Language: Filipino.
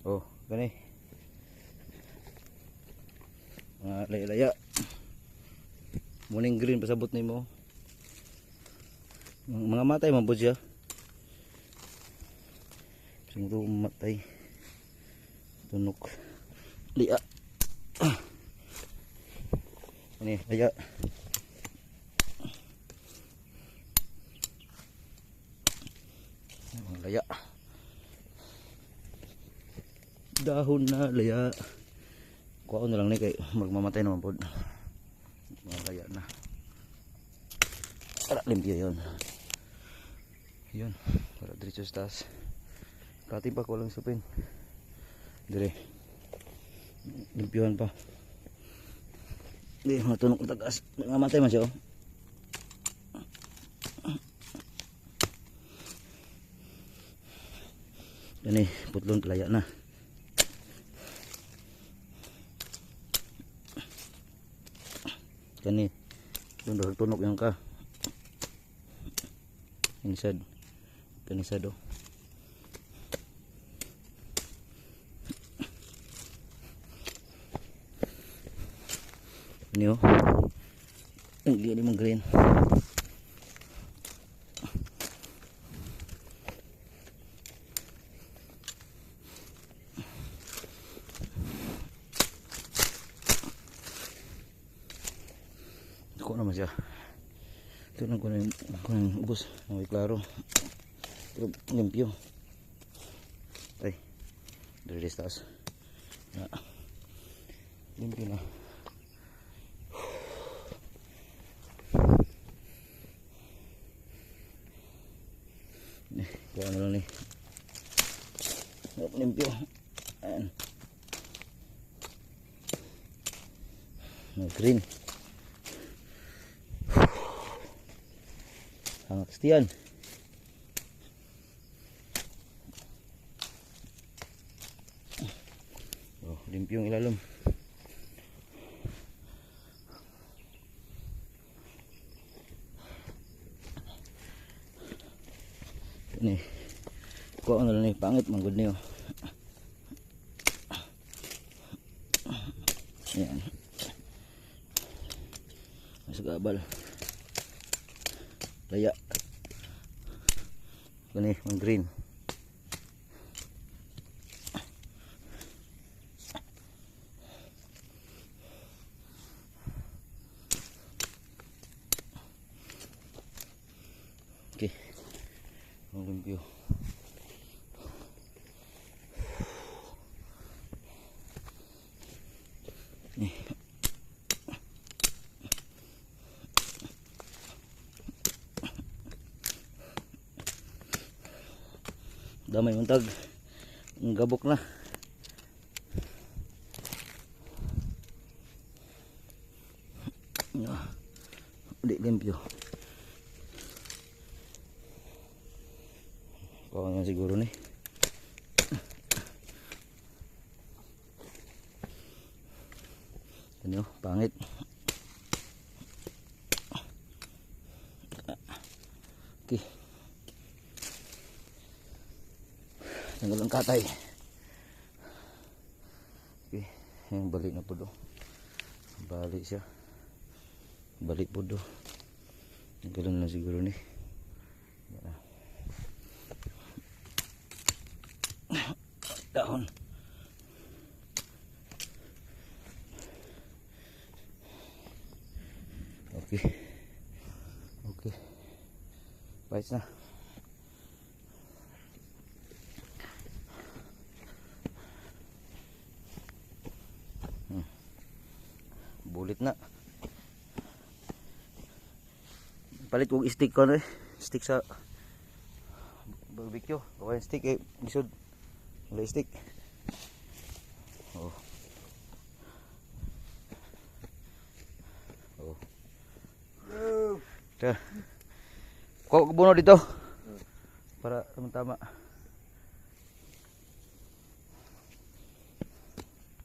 Oh, gani. Mga laya-laya. Morning green pasabot nimo. Mga matay man po siya. Siguro matay. Tunok. Liya. Ini laya. Laya. Dahon na laya. Kuha na lang ni kay magmamatay naman po. Mga laya na. Para limpyo yun. Yun. Para diretso sa taas. Kati pa ko lang supin. Dire. Limpyohan pa. Hindi, matunok na tagas. Nangamatay man siya, oh. Yan eh, putlong palaya na. Yan eh, tunok yung ka. Kanisad. Kanisado. Ini oh. Ang liya ni mong green. Ako naman siya. Ito lang ko na yung ubos. May klaro. Pero limpyo. Ay. Dari taas. Limpyo na. Kaya ano lang nih. Limpyo. Ayan. Green. Hangak stiyan. Oh, limpyo yung ilalim. Nih, kok ano nih pangit manggod niyo. Yan. Masuk abal. Laya. Ini mang green. Oke. Limpyo. Nih. Damay untag. Gabok na. Di limpyo. Kau yang siguro nih. Ini oh, pangit. Oke. Tanggal ang katay. Oke, yang balik na po do. Balik siya. Balik po do. Tanggalan na siguro nih. Dahon. Oke. Oke. Baik na. Bulit na. Palit kong stick ko na eh. Stick sa barbecue. Okay, stick eh. Bisod. Wala stick. Oh. Oh. Ito. Kuha ko buno dito. Para tama-tama.